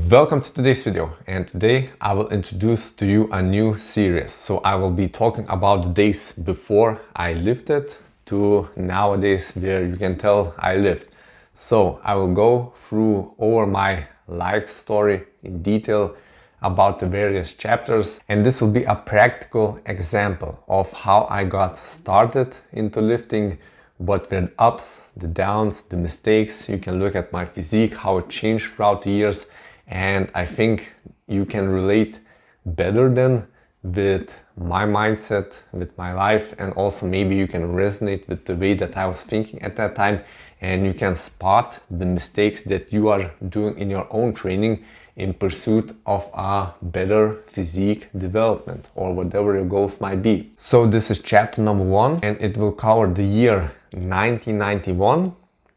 Welcome to today's video, and today I will introduce to you a new series. So I will be talking about the days before I lifted to nowadays where you can tell I lift. So I will go through over my life story in detail about the various chapters, and this will be a practical example of how I got started into lifting, what were the ups, the downs, the mistakes. You can look at my physique, how it changed throughout the years, and I think you can relate better than with my mindset, with my life, and also maybe you can resonate with the way that I was thinking at that time, and you can spot the mistakes that you are doing in your own training in pursuit of a better physique development or whatever your goals might be. So this is chapter number 1, and it will cover the year 1991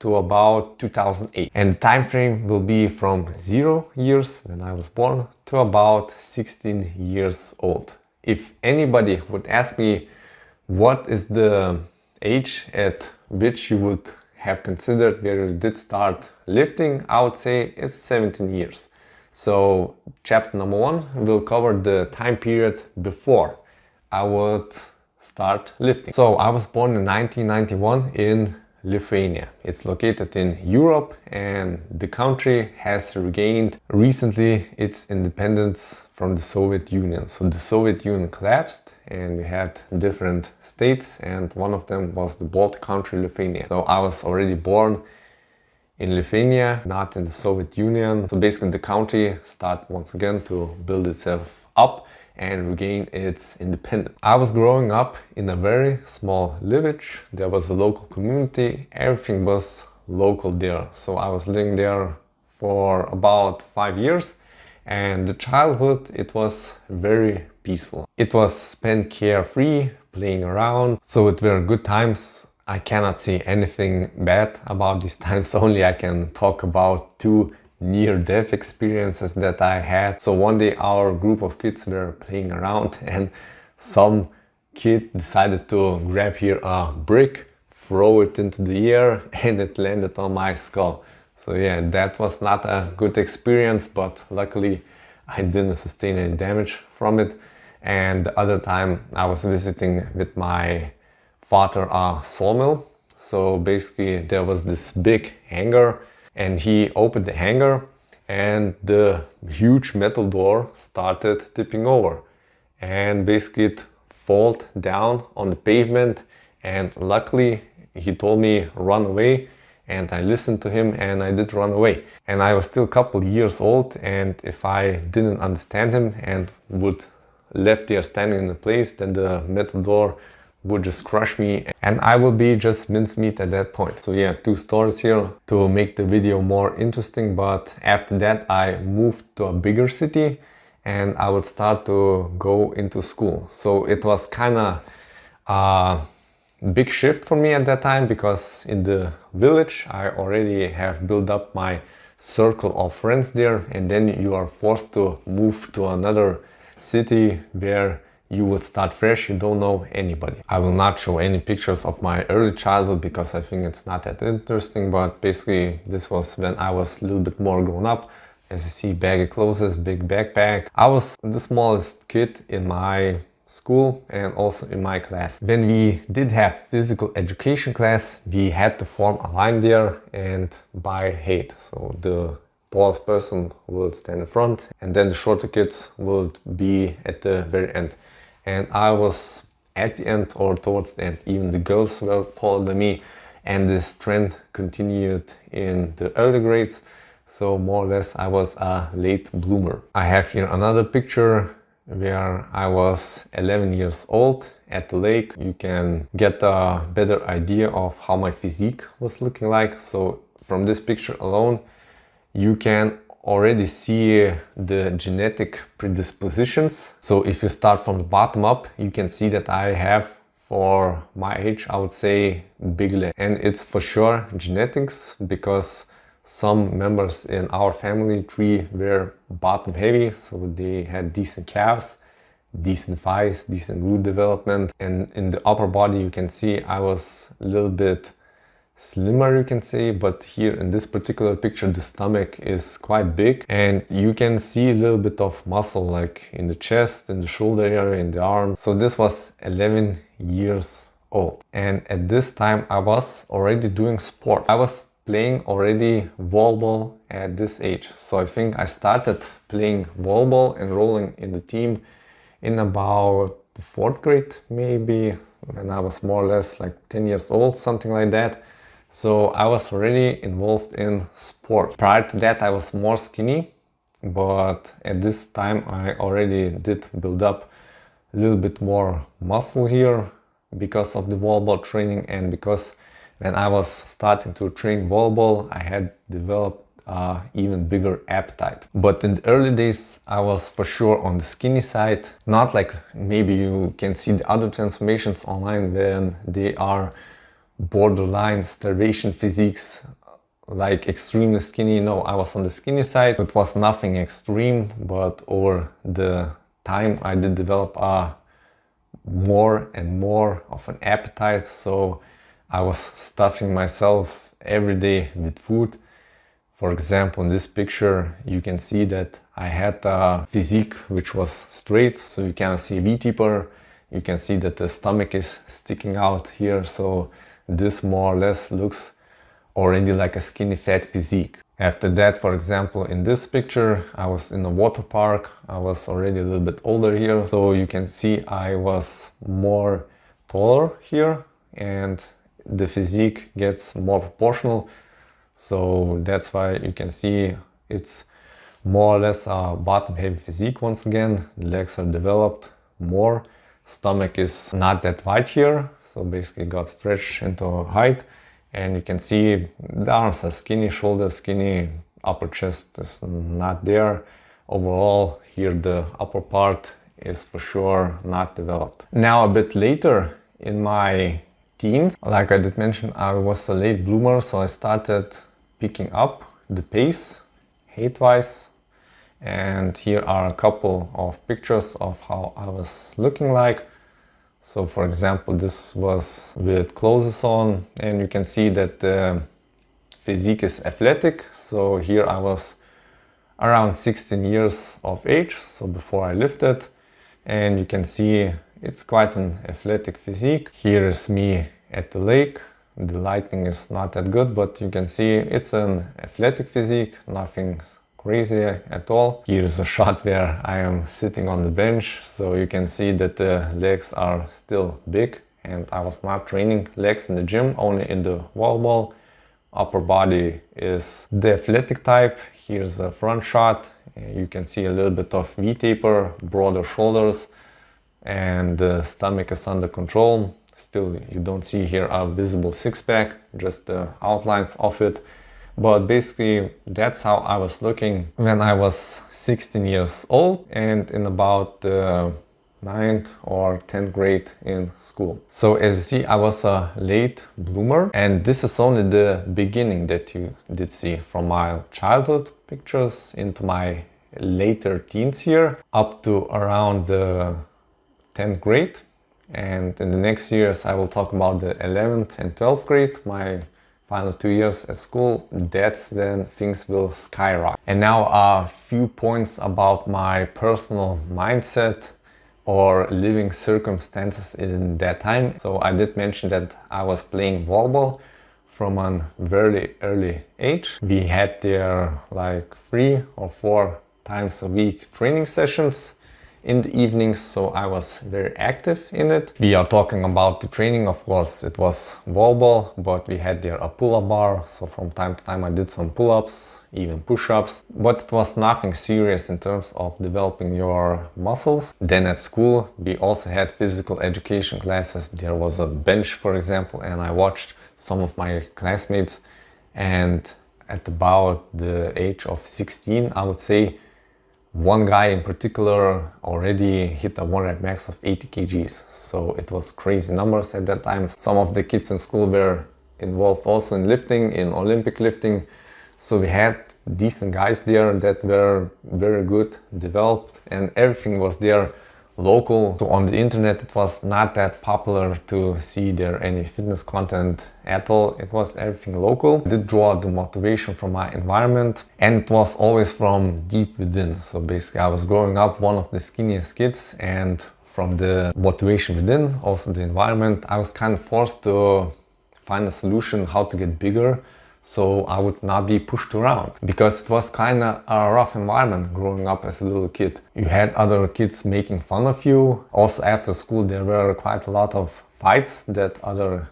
to about 2008, and the time frame will be from 0 years when I was born to about 16 years old. If anybody would ask me what is the age at which you would have considered where you did start lifting, I would say it's 17 years. So chapter number 1 will cover the time period before I would start lifting. So I was born in 1991 in Lithuania. It's located in Europe, and the country has regained recently its independence from the Soviet Union. So the Soviet Union collapsed and we had different states, and one of them was the Baltic country Lithuania. So I was already born in Lithuania, not in the Soviet Union. So basically the country started once again to build itself up and regain its independence. I was growing up in a very small village. There was a local community, everything was local there. So I was living there for about 5 years, and the childhood, it was very peaceful. It was spent carefree, playing around, so it were good times. I cannot say anything bad about these times, only I can talk about 2 near-death experiences that I had. So one day our group of kids were playing around, and some kid decided to grab here a brick, throw it into the air, and it landed on my skull. So yeah, that was not a good experience, but luckily I didn't sustain any damage from it. And the other time I was visiting with my father a sawmill. So basically there was this big hanger, and he opened the hanger and the huge metal door started tipping over, and basically it fell down on the pavement. And luckily he told me run away, and I listened to him and I did run away. And I was still a couple years old, and if I didn't understand him and would left there standing in the place, then the metal door would just crush me and I will be just mincemeat at that point. So yeah, 2 stories here to make the video more interesting. But after that I moved to a bigger city and I would start to go into school. So it was kind of a big shift for me at that time, because in the village I already have built up my circle of friends there, and then you are forced to move to another city where you would start fresh, you don't know anybody. I will not show any pictures of my early childhood because I think it's not that interesting, but basically this was when I was a little bit more grown up. As you see, baggy clothes, big backpack. I was the smallest kid in my school and also in my class. When we did have physical education class, we had to form a line there and by height. So the tallest person will stand in front, and then the shorter kids will be at the very end. And I was at the end or towards the end. Even the girls were taller than me, and this trend continued in the early grades. So more or less I was a late bloomer. I have here another picture where I was 11 years old at the lake. You can get a better idea of how my physique was looking like. So from this picture alone, you can already see the genetic predispositions. So if you start from the bottom up, you can see that I have, for my age, I would say big legs. And it's for sure genetics, because some members in our family tree were bottom heavy, so they had decent calves, decent thighs, decent root development. And in the upper body you can see I was a little bit slimmer, you can say, but here in this particular picture the stomach is quite big and you can see a little bit of muscle like in the chest, in the shoulder area, in the arm. So this was 11 years old, and at this time I was already doing sport. I was playing already volleyball at this age. So I think I started playing volleyball, enrolling in the team in about the 4th grade, maybe, when I was more or less like 10 years old, something like that. So I was already involved in sports. Prior to that I was more skinny, but at this time I already did build up a little bit more muscle here because of the volleyball training, and because when I was starting to train volleyball I had developed even bigger appetite. But in the early days I was for sure on the skinny side. Not like maybe you can see the other transformations online when they are borderline starvation physiques, like extremely skinny. No, I was on the skinny side. It was nothing extreme, but over the time I did develop more and more of an appetite. So I was stuffing myself every day with food. For example, in this picture you can see that I had a physique which was straight, so you can see V-taper. You can see that the stomach is sticking out here, so this more or less looks already like a skinny fat physique. After that, for example, in this picture I was in a water park. I was already a little bit older here, so you can see I was more taller here and the physique gets more proportional. So that's why you can see it's more or less a bottom heavy physique once again. The legs are developed more. Stomach is not that wide here, so basically got stretched into height. And you can see the arms are skinny, shoulders skinny, upper chest is not there. Overall here the upper part is for sure not developed. Now a bit later in my teens, like I did mention, I was a late bloomer, so I started picking up the pace height-wise. And here are a couple of pictures of how I was looking like. So for example, this was with clothes on, and you can see that the physique is athletic. So here I was around 16 years of age, so before I lifted, and you can see it's quite an athletic physique. Here is me at the lake. The lighting is not that good, but you can see it's an athletic physique, nothing crazy at all. Here is a shot where I am sitting on the bench, so you can see that the legs are still big, and I was not training legs in the gym, only in the volleyball. Upper body is the athletic type. Here's a front shot. You can see a little bit of V-taper, broader shoulders, and the stomach is under control. Still, you don't see here a visible six-pack, just the outlines of it. But basically, that's how I was looking when I was 16 years old and in about the 9th or 10th grade in school. So as you see, I was a late bloomer, and this is only the beginning that you did see from my childhood pictures into my later teens here up to around the 10th grade. And in the next years I will talk about the 11th and 12th grade, my final 2 years at school. That's when things will skyrocket. And now a few points about my personal mindset or living circumstances in that time. So I did mention that I was playing volleyball from a very early age. We had there like 3 or 4 times a week training sessions in the evenings, so I was very active in it. We are talking about the training, of course, it was volleyball, but we had there a pull-up bar, so from time to time I did some pull-ups, even push-ups, but it was nothing serious in terms of developing your muscles. Then at school we also had physical education classes. There was a bench, for example, and I watched some of my classmates, and at about the age of 16, I would say, one guy in particular already hit a 1 rep max of 80 kgs. So it was crazy numbers at that time. Some of the kids in school were involved also in lifting, in Olympic lifting. So we had decent guys there that were very good, developed, and everything was there local. So on the internet it was not that popular to see there any fitness content at all. It was everything local. I did draw the motivation from my environment, and it was always from deep within. So basically I was growing up one of the skinniest kids, and from the motivation within, also the environment, I was kind of forced to find a solution how to get bigger so I would not be pushed around, because it was kind of a rough environment growing up as a little kid. You had other kids making fun of you. Also after school there were quite a lot of fights that other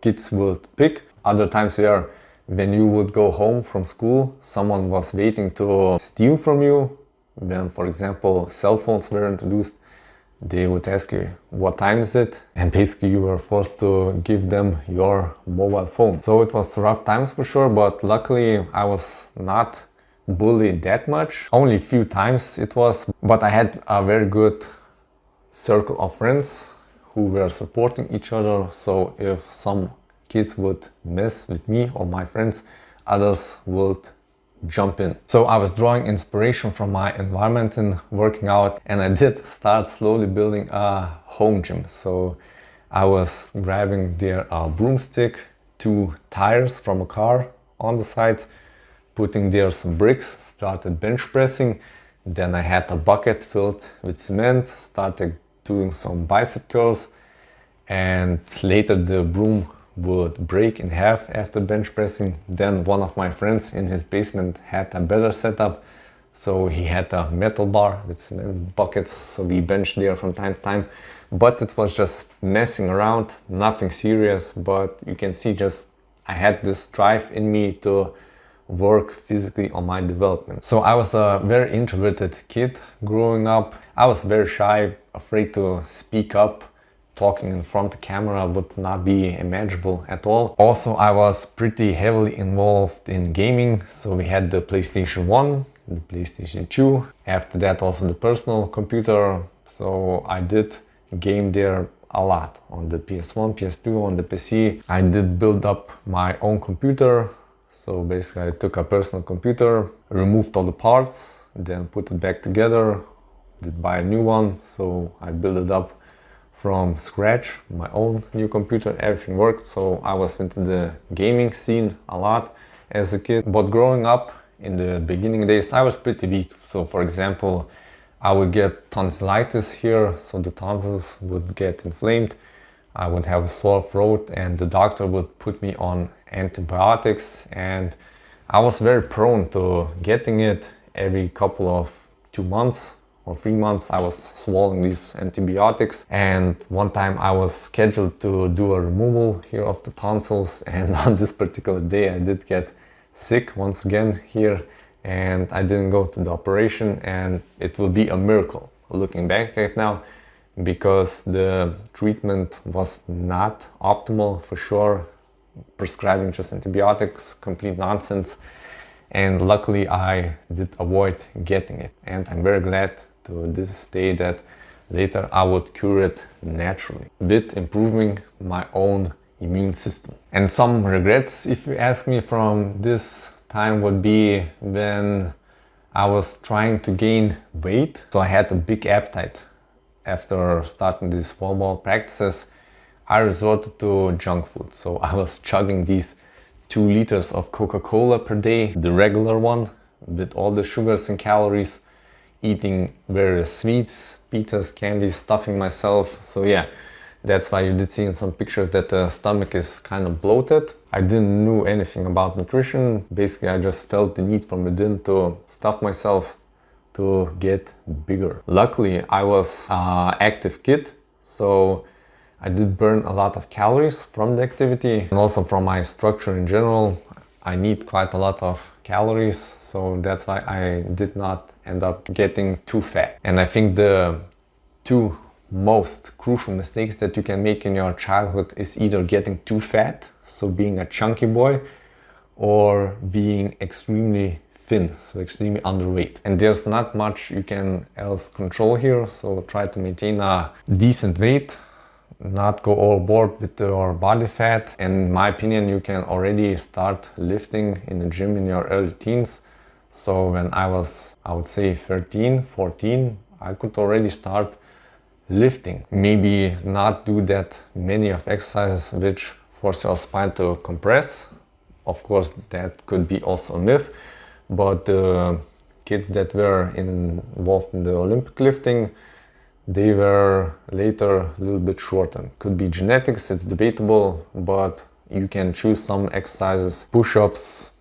kids would pick. Other times where when you would go home from school, someone was waiting to steal from you. When, for example, cell phones were introduced, they would ask you, what time is it? And basically you were forced to give them your mobile phone. So it was rough times for sure, but luckily I was not bullied that much. Only a few times it was, but I had a very good circle of friends who were supporting each other. So if some kids would mess with me or my friends, others would jump in. So I was drawing inspiration from my environment in working out, and I did start slowly building a home gym. So I was grabbing there a broomstick, 2 tires from a car on the sides, putting there some bricks, started bench pressing. Then I had a bucket filled with cement, started doing some bicep curls, and later the broom would break in half after bench pressing. Then one of my friends in his basement had a better setup, so he had a metal bar with cement buckets, so we benched there from time to time. But it was just messing around, nothing serious, but you can see just I had this drive in me to work physically on my development. So I was a very introverted kid growing up. I was very shy, afraid to speak up. Talking in front of the camera would not be imaginable at all. Also, I was pretty heavily involved in gaming. So we had the PlayStation 1, the PlayStation 2. After that also the personal computer. So I did game there a lot on the PS1, PS2, on the PC. I did build up my own computer. So basically I took a personal computer, removed all the parts, then put it back together, did buy a new one. So I built it up from scratch, my own new computer, everything worked. So I was into the gaming scene a lot as a kid. But growing up in the beginning days, I was pretty weak. So for example, I would get tonsillitis here, so the tonsils would get inflamed. I would have a sore throat, and the doctor would put me on antibiotics, and I was very prone to getting it. Every couple of 2 months or 3 months I was swallowing these antibiotics, and one time I was scheduled to do a removal here of the tonsils, and on this particular day I did get sick once again here, and I didn't go to the operation, and it will be a miracle looking back at now, because the treatment was not optimal for sure. Prescribing just antibiotics, complete nonsense, and luckily I did avoid getting it, and I'm very glad to this day that later I would cure it naturally with improving my own immune system. And some regrets, if you ask me, from this time would be when I was trying to gain weight. So I had a big appetite. After starting these small ball practices, I resorted to junk food. So I was chugging these 2 liters of Coca-Cola per day, the regular one with all the sugars and calories, eating various sweets, pizzas, candies, stuffing myself. So yeah, that's why you did see in some pictures that the stomach is kind of bloated. I didn't know anything about nutrition. Basically, I just felt the need from within to stuff myself to get bigger. Luckily, I was an active kid, so I did burn a lot of calories from the activity, and also from my structure in general. I need quite a lot of calories, so that's why I did not end up getting too fat. And I think the 2 most crucial mistakes that you can make in your childhood is either getting too fat, so being a chunky boy, or being extremely thin, so extremely underweight. And there's not much you can else control here, so try to maintain a decent weight, not go overboard with your body fat. And in my opinion, you can already start lifting in the gym in your early teens. So when I was, I would say 13, 14, I could already start lifting. Maybe not do that many of exercises which force your spine to compress. Of course, that could be also a myth, but the kids that were involved in the Olympic lifting, they were later a little bit shorter. Could be genetics, it's debatable, but you can choose some exercises, push-ups,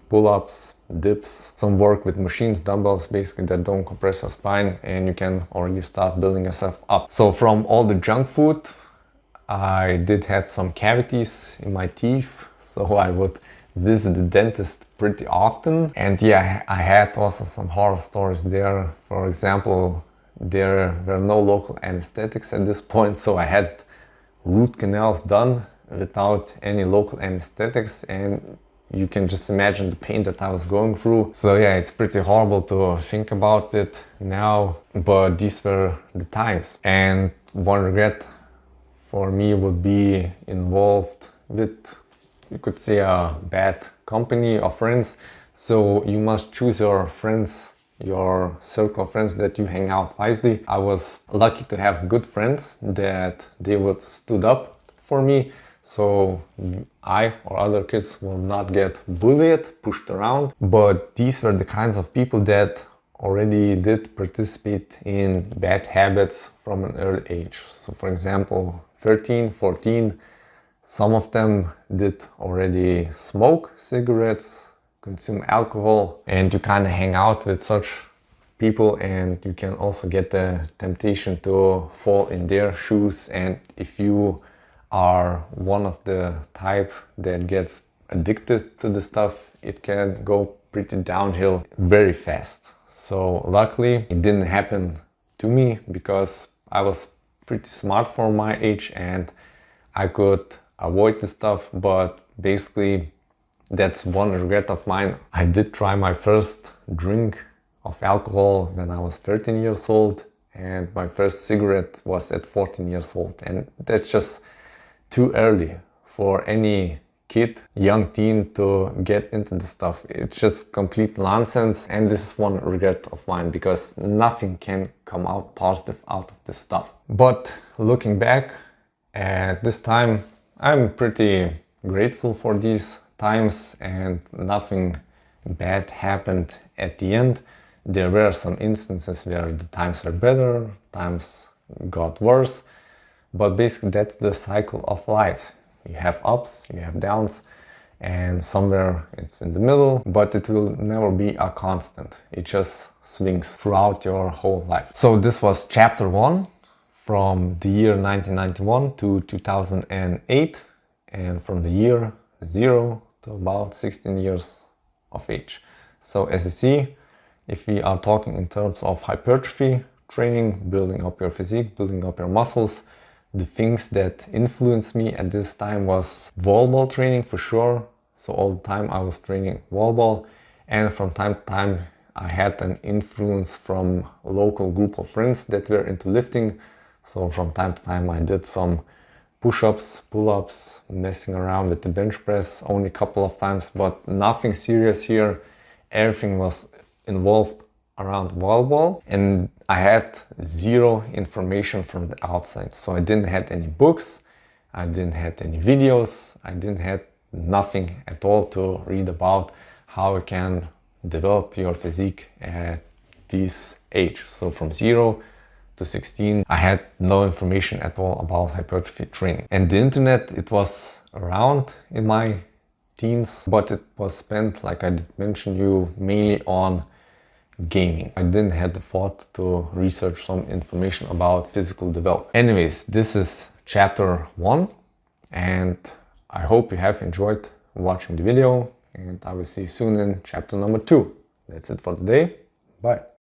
pull-ups, dips, some work with machines, dumbbells, basically that don't compress your spine, and you can already start building yourself up. So from all the junk food, I did have some cavities in my teeth, so I would visit the dentist pretty often. And yeah, I had also some horror stories there. For example, there were no local anesthetics at this point, so I had root canals done without any local anesthetics, and you can just imagine the pain that I was going through. So yeah, it's pretty horrible to think about it now, but these were the times. And one regret for me would be involved with, you could say, a bad company of friends. So you must choose your friends, your circle of friends that you hang out wisely. I was lucky to have good friends that they would stood up for me, so I or other kids will not get bullied, pushed around. But these were the kinds of people that already did participate in bad habits from an early age. So for example, 13, 14, some of them did already smoke cigarettes, consume alcohol, and you kind of hang out with such people, and you can also get the temptation to fall in their shoes. And if you are one of the type that gets addicted to the stuff, it can go pretty downhill very fast. So luckily it didn't happen to me, because I was pretty smart for my age and I could avoid the stuff. But basically that's one regret of mine. I did try my first drink of alcohol when I was 13 years old, and my first cigarette was at 14 years old, and that's just too early for any kid, young teen, to get into the stuff. It's just complete nonsense, and this is one regret of mine, because nothing can come out positive out of this stuff. But looking back at this time, I'm pretty grateful for these times, and nothing bad happened at the end. There were some instances where the times were better, times got worse, but basically that's the cycle of life. You have ups, you have downs, and somewhere it's in the middle, but it will never be a constant. It just swings throughout your whole life. So this was chapter 1 from the year 1991 to 2008, and from the year 0 to about 16 years of age. So as you see, if we are talking in terms of hypertrophy training, building up your physique, building up your muscles, the things that influenced me at this time was volleyball training for sure. So all the time I was training volleyball, and from time to time I had an influence from a local group of friends that were into lifting. So from time to time I did some push-ups, pull-ups, messing around with the bench press only a couple of times, but nothing serious here. Everything was involved around volleyball, and I had zero information from the outside. So I didn't have any books, I didn't have any videos, I didn't have nothing at all to read about how you can develop your physique at this age. So from 0 to 16, I had no information at all about hypertrophy training. And the internet, it was around in my teens, but it was spent, like I did mention you, mainly on gaming. I didn't have the thought to research some information about physical development. Anyways, this is chapter 1, and I hope you have enjoyed watching the video, and I will see you soon in chapter number 2. That's it for today. Bye.